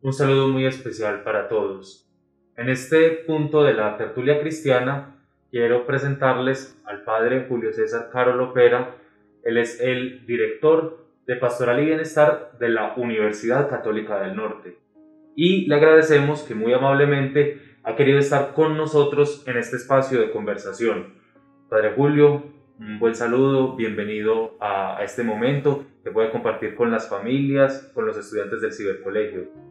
Un saludo muy especial para todos. En este punto de la tertulia cristiana quiero presentarles al padre Julio César Caro Lopera. Él es el director de Pastoral y Bienestar de la Universidad Católica del Norte. Y le agradecemos que muy amablemente ha querido estar con nosotros en este espacio de conversación. Padre Julio, un buen saludo, bienvenido a este momento que puede compartir con las familias, con los estudiantes del cibercolegio.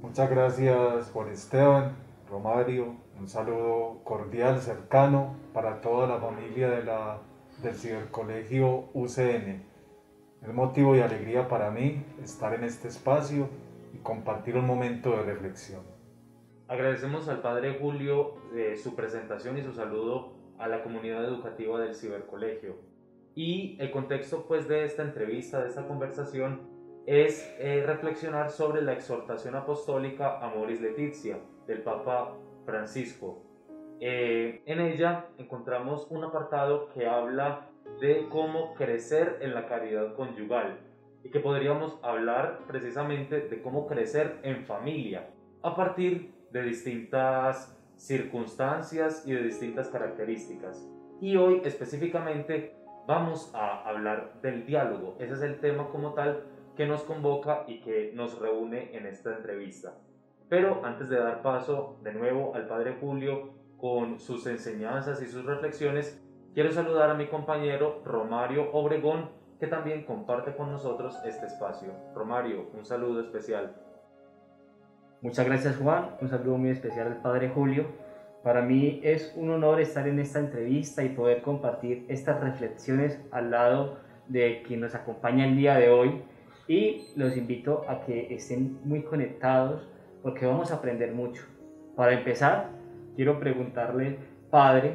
Muchas gracias Juan Esteban, Romario, un saludo cordial, cercano para toda la familia del Cibercolegio UCN. Es motivo y alegría para mí estar en este espacio y compartir un momento de reflexión. Agradecemos al Padre Julio su presentación y su saludo a la comunidad educativa del cibercolegio. Y el contexto pues de esta entrevista, de esta conversación, es reflexionar sobre la exhortación apostólica Amoris Laetitia del Papa Francisco. En ella encontramos un apartado que habla de cómo crecer en la caridad conyugal y que podríamos hablar precisamente de cómo crecer en familia a partir de distintas circunstancias y de distintas características. Y hoy específicamente vamos a hablar del diálogo. Ese es el tema como tal que nos convoca y que nos reúne en esta entrevista. Pero antes de dar paso de nuevo al Padre Julio con sus enseñanzas y sus reflexiones, quiero saludar a mi compañero Romario Obregón, que también comparte con nosotros este espacio. Romario, un saludo especial. Muchas gracias, Juan, un saludo muy especial al Padre Julio. Para mí es un honor estar en esta entrevista y poder compartir estas reflexiones al lado de quien nos acompaña el día de hoy, y los invito a que estén muy conectados porque vamos a aprender mucho. Para empezar, quiero preguntarle, Padre,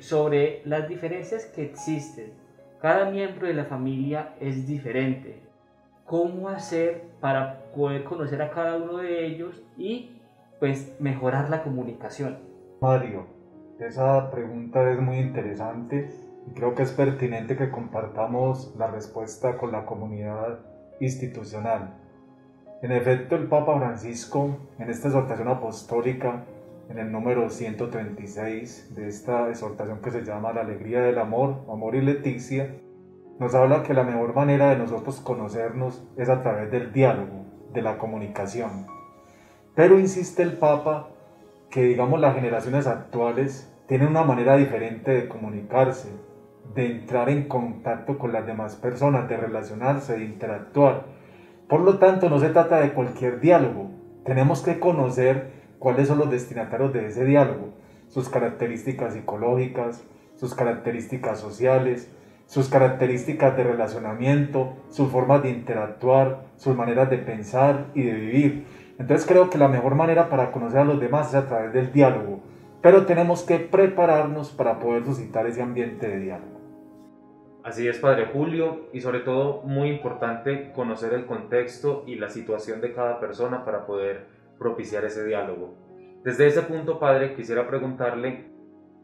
sobre las diferencias que existen. Cada miembro de la familia es diferente. ¿Cómo hacer para poder conocer a cada uno de ellos y pues mejorar la comunicación? Mario, esa pregunta es muy interesante y creo que es pertinente que compartamos la respuesta con la comunidad institucional. En efecto, el Papa Francisco, en esta exhortación apostólica, en el número 136 de esta exhortación que se llama La alegría del amor, Amoris Laetitia, nos habla que la mejor manera de nosotros conocernos es a través del diálogo, de la comunicación. Pero insiste el Papa que, digamos, las generaciones actuales tienen una manera diferente de comunicarse, de entrar en contacto con las demás personas, de relacionarse, de interactuar. Por lo tanto, no se trata de cualquier diálogo. Tenemos que conocer cuáles son los destinatarios de ese diálogo, sus características psicológicas, sus características sociales, sus características de relacionamiento, sus formas de interactuar, sus maneras de pensar y de vivir. Entonces creo que la mejor manera para conocer a los demás es a través del diálogo, pero tenemos que prepararnos para poder suscitar ese ambiente de diálogo. Así es, Padre Julio, y sobre todo muy importante conocer el contexto y la situación de cada persona para poder propiciar ese diálogo. Desde ese punto, Padre, quisiera preguntarle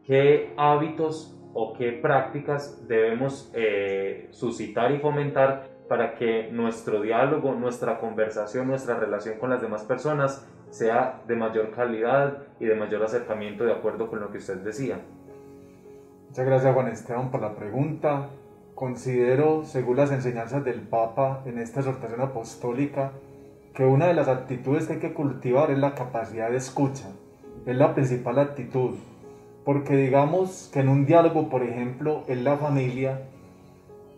qué hábitos o qué prácticas debemos suscitar y fomentar para que nuestro diálogo, nuestra conversación, nuestra relación con las demás personas sea de mayor calidad y de mayor acercamiento de acuerdo con lo que usted decía. Muchas gracias, Juan Esteban, por la pregunta. Considero, según las enseñanzas del Papa en esta exhortación apostólica, que una de las actitudes que hay que cultivar es la capacidad de escucha. Es la principal actitud, porque digamos que en un diálogo, por ejemplo, en la familia,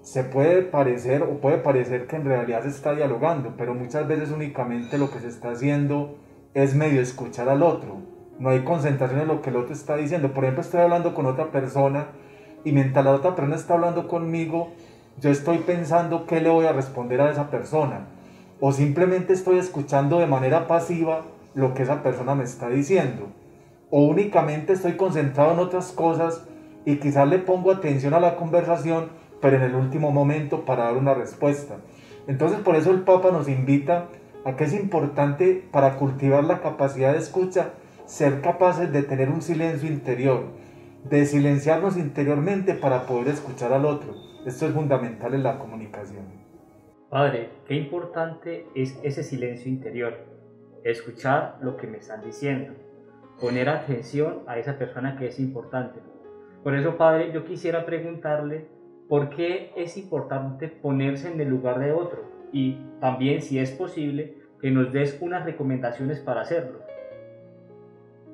se puede parecer o puede parecer que en realidad se está dialogando, pero muchas veces únicamente lo que se está haciendo es medio escuchar al otro. No hay concentración en lo que el otro está diciendo. Por ejemplo, estoy hablando con otra persona y mientras la otra persona está hablando conmigo, yo estoy pensando qué le voy a responder a esa persona. O simplemente estoy escuchando de manera pasiva lo que esa persona me está diciendo. O únicamente estoy concentrado en otras cosas y quizás le pongo atención a la conversación, pero en el último momento para dar una respuesta. Entonces por eso el Papa nos invita a que es importante, para cultivar la capacidad de escucha, ser capaces de tener un silencio interior, de silenciarnos interiormente para poder escuchar al otro. Esto es fundamental en la comunicación. Padre, qué importante es ese silencio interior, escuchar lo que me están diciendo, poner atención a esa persona que es importante. Por eso, Padre, yo quisiera preguntarle por qué es importante ponerse en el lugar de otro y también, si es posible, que nos des unas recomendaciones para hacerlo.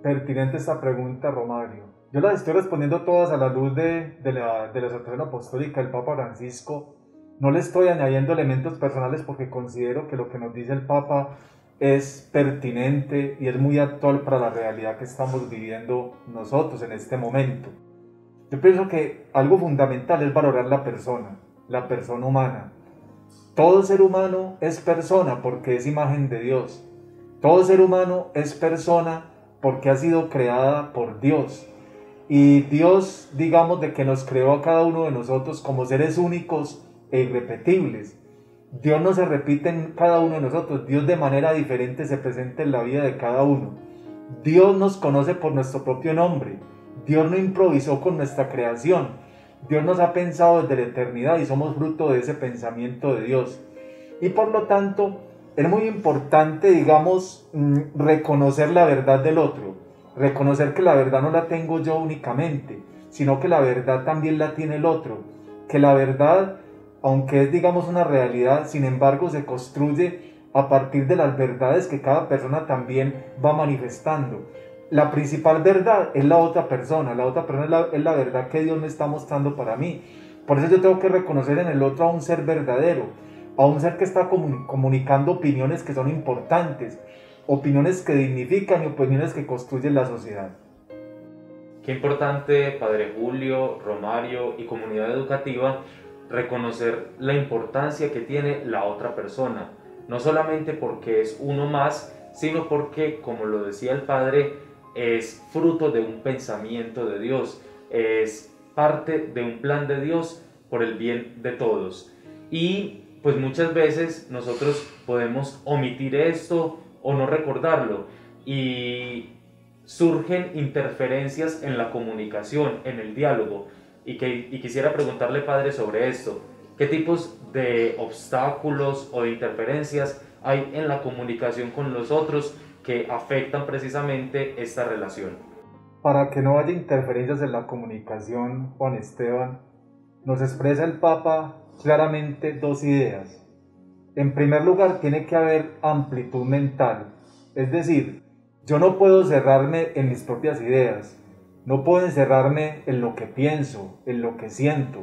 Pertinente esta pregunta, Romario. Yo las estoy respondiendo todas a la luz de la exhortación apostólica del Papa Francisco. No le estoy añadiendo elementos personales porque considero que lo que nos dice el Papa es pertinente y es muy actual para la realidad que estamos viviendo nosotros en este momento. Yo pienso que algo fundamental es valorar la persona humana. Todo ser humano es persona porque es imagen de Dios. Todo ser humano es persona porque ha sido creada por Dios. Y Dios, digamos, de que nos creó a cada uno de nosotros como seres únicos e irrepetibles. Dios no se repite en cada uno de nosotros. Dios de manera diferente se presenta en la vida de cada uno. Dios nos conoce por nuestro propio nombre. Dios no improvisó con nuestra creación. Dios nos ha pensado desde la eternidad y somos fruto de ese pensamiento de Dios. Y por lo tanto, es muy importante, digamos, reconocer la verdad del otro. Reconocer que la verdad no la tengo yo únicamente, sino que la verdad también la tiene el otro. Que la verdad, aunque es, digamos, una realidad, sin embargo, se construye a partir de las verdades que cada persona también va manifestando. La principal verdad es la otra persona es la verdad que Dios me está mostrando para mí. Por eso yo tengo que reconocer en el otro a un ser verdadero, a un ser que está comunicando opiniones que son importantes, opiniones que dignifican y opiniones que construyen la sociedad. Qué importante, Padre Julio, Romario y comunidad educativa, reconocer la importancia que tiene la otra persona, no solamente porque es uno más, sino porque, como lo decía el Padre, es fruto de un pensamiento de Dios, es parte de un plan de Dios por el bien de todos. Y pues muchas veces nosotros podemos omitir esto o no recordarlo y surgen interferencias en la comunicación, en el diálogo. Y quisiera preguntarle, Padre, sobre esto. ¿Qué tipos de obstáculos o de interferencias hay en la comunicación con los otros que afectan precisamente esta relación? Para que no haya interferencias en la comunicación, Juan Esteban, nos expresa el Papa claramente dos ideas. En primer lugar, tiene que haber amplitud mental, es decir, yo no puedo cerrarme en mis propias ideas, no puedo encerrarme en lo que pienso, en lo que siento,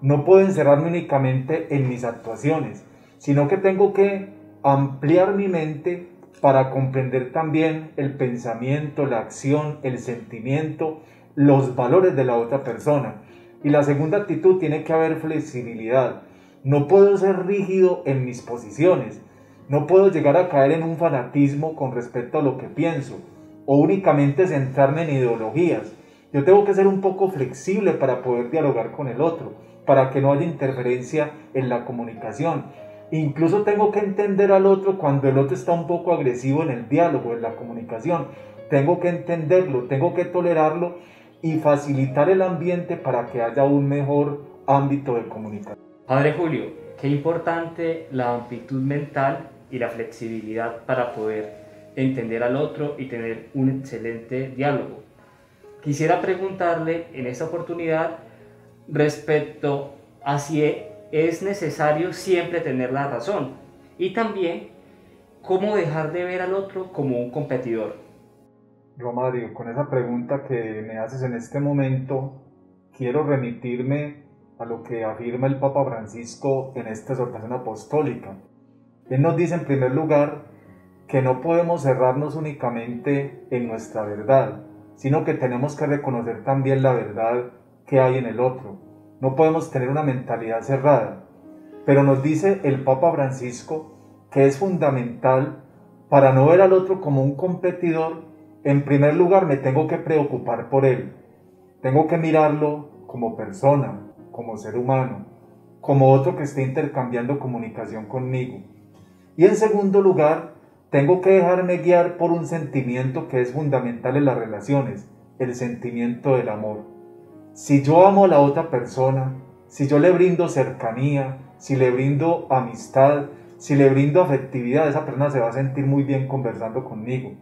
no puedo encerrarme únicamente en mis actuaciones, sino que tengo que ampliar mi mente para comprender también el pensamiento, la acción, el sentimiento, los valores de la otra persona. Y la segunda actitud, tiene que haber flexibilidad. No puedo ser rígido en mis posiciones, no puedo llegar a caer en un fanatismo con respecto a lo que pienso, o únicamente centrarme en ideologías. Yo tengo que ser un poco flexible para poder dialogar con el otro, para que no haya interferencia en la comunicación. Incluso tengo que entender al otro cuando el otro está un poco agresivo en el diálogo, en la comunicación. Tengo que entenderlo, tengo que tolerarlo y facilitar el ambiente para que haya un mejor ámbito de comunicación. Padre Julio, qué importante la amplitud mental y la flexibilidad para poder entender al otro y tener un excelente diálogo. Quisiera preguntarle en esta oportunidad respecto a si es necesario siempre tener la razón y también cómo dejar de ver al otro como un competidor. Romario, con esa pregunta que me haces en este momento, quiero remitirme a lo que afirma el Papa Francisco en esta exhortación apostólica. Él nos dice en primer lugar que no podemos cerrarnos únicamente en nuestra verdad, sino que tenemos que reconocer también la verdad que hay en el otro. No podemos tener una mentalidad cerrada. Pero nos dice el Papa Francisco que es fundamental, para no ver al otro como un competidor, en primer lugar me tengo que preocupar por él. Tengo que mirarlo como persona, como ser humano, como otro que esté intercambiando comunicación conmigo. Y en segundo lugar, tengo que dejarme guiar por un sentimiento que es fundamental en las relaciones, el sentimiento del amor. Si yo amo a la otra persona, si yo le brindo cercanía, si le brindo amistad, si le brindo afectividad, esa persona se va a sentir muy bien conversando conmigo.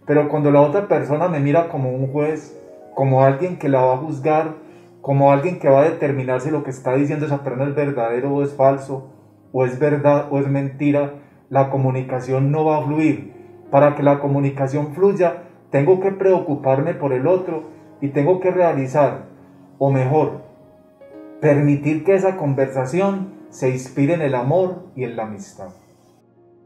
Pero cuando la otra persona me mira como un juez, como alguien que la va a juzgar, como alguien que va a determinar si lo que está diciendo esa persona es verdadero o es falso, o es verdad o es mentira, la comunicación no va a fluir. Para que la comunicación fluya, tengo que preocuparme por el otro y tengo que realizar, o mejor, permitir que esa conversación se inspire en el amor y en la amistad.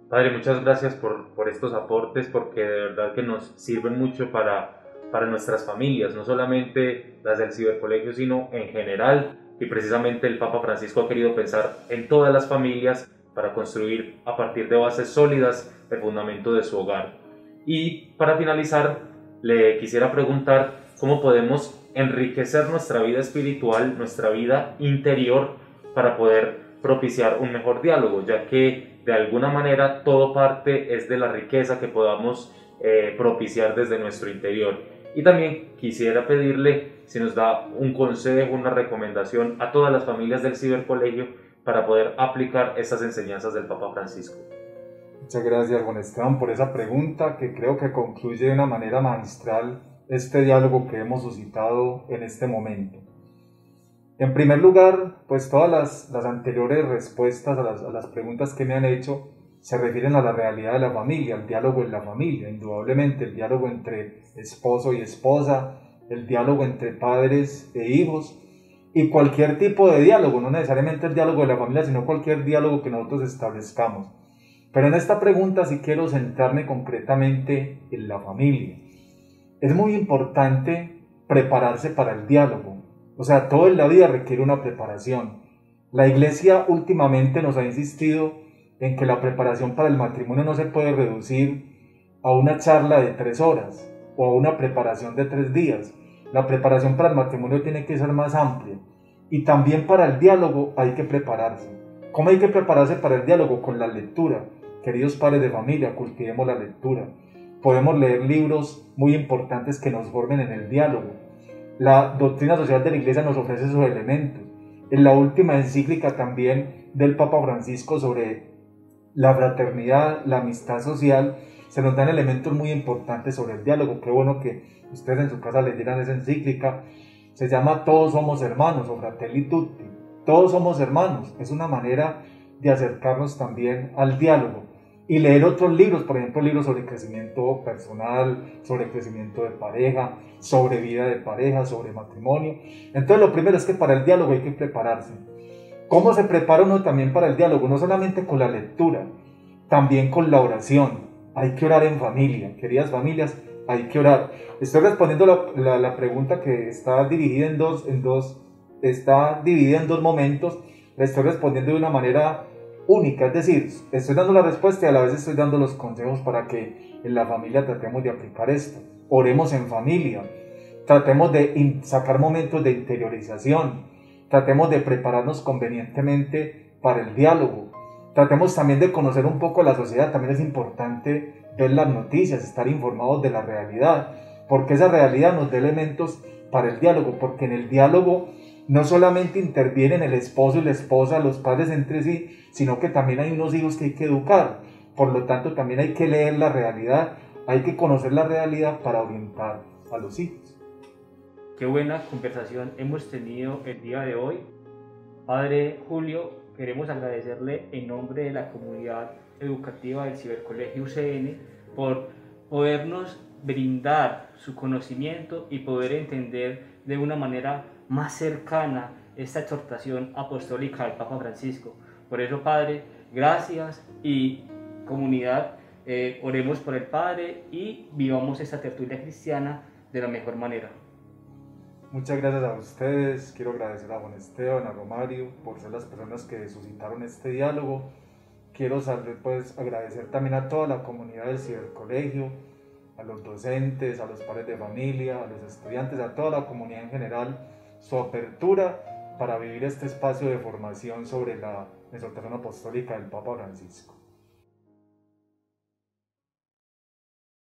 Padre, muchas gracias por estos aportes, porque de verdad que nos sirven mucho para nuestras familias, no solamente las del cibercolegio, sino en general. Y precisamente el Papa Francisco ha querido pensar en todas las familias para construir a partir de bases sólidas el fundamento de su hogar. Y para finalizar, le quisiera preguntar cómo podemos enriquecer nuestra vida espiritual, nuestra vida interior, para poder propiciar un mejor diálogo, ya que de alguna manera todo parte es de la riqueza que podamos propiciar desde nuestro interior. Y también quisiera pedirle si nos da un consejo, una recomendación a todas las familias del cibercolegio para poder aplicar estas enseñanzas del Papa Francisco. Muchas gracias, Juan Esteban, por esa pregunta que creo que concluye de una manera magistral este diálogo que hemos suscitado en este momento. En primer lugar, pues todas las anteriores respuestas a las preguntas que me han hecho se refieren a la realidad de la familia, al diálogo en la familia, indudablemente el diálogo entre esposo y esposa, el diálogo entre padres e hijos y cualquier tipo de diálogo, no necesariamente el diálogo de la familia, sino cualquier diálogo que nosotros establezcamos. Pero en esta pregunta sí quiero centrarme concretamente en la familia. Es muy importante prepararse para el diálogo. O sea, todo en la vida requiere una preparación. La Iglesia últimamente nos ha insistido en que la preparación para el matrimonio no se puede reducir a una charla de 3 horas o a una preparación de 3 días. La preparación para el matrimonio tiene que ser más amplia. Y también para el diálogo hay que prepararse. ¿Cómo hay que prepararse para el diálogo? Con la lectura. Queridos padres de familia, cultivemos la lectura. Podemos leer libros muy importantes que nos formen en el diálogo. La doctrina social de la Iglesia nos ofrece esos elementos. En la última encíclica también del Papa Francisco sobre la fraternidad, la amistad social, se nos dan elementos muy importantes sobre el diálogo. Qué bueno que ustedes en su casa leyeran esa encíclica. Se llama Todos somos hermanos o Fratelli Tutti. Todos somos hermanos. Es una manera de acercarnos también al diálogo. Y leer otros libros, por ejemplo, libros sobre crecimiento personal, sobre crecimiento de pareja, sobre vida de pareja, sobre matrimonio. Entonces, lo primero es que para el diálogo hay que prepararse. ¿Cómo se prepara uno también para el diálogo? No solamente con la lectura, también con la oración. Hay que orar en familia, queridas familias, hay que orar. Estoy respondiendo la pregunta que está dividida en dos momentos. La estoy respondiendo de una manera única, es decir, estoy dando la respuesta y a la vez estoy dando los consejos para que en la familia tratemos de aplicar esto. Oremos en familia, tratemos de sacar momentos de interiorización, tratemos de prepararnos convenientemente para el diálogo, tratemos también de conocer un poco la sociedad. También es importante ver las noticias, estar informados de la realidad, porque esa realidad nos da elementos para el diálogo, porque en el diálogo no solamente intervienen el esposo y la esposa, los padres entre sí, sino que también hay unos hijos que hay que educar. Por lo tanto, también hay que leer la realidad, hay que conocer la realidad para orientar a los hijos. Qué buena conversación hemos tenido el día de hoy. Padre Julio, queremos agradecerle en nombre de la comunidad educativa del Cibercolegio UCN por podernos brindar su conocimiento y poder entender de una manera más cercana esta exhortación apostólica del Papa Francisco. Por eso, Padre, gracias, y comunidad, oremos por el Padre y vivamos esta tertulia cristiana de la mejor manera. Muchas gracias a ustedes. Quiero agradecer a Juan Esteban, a Romario, por ser las personas que suscitaron este diálogo. Quiero agradecer también a toda la comunidad del cibercolegio, a los docentes, a los padres de familia, a los estudiantes, a toda la comunidad en general, su apertura para vivir este espacio de formación sobre la exhortación apostólica del Papa Francisco.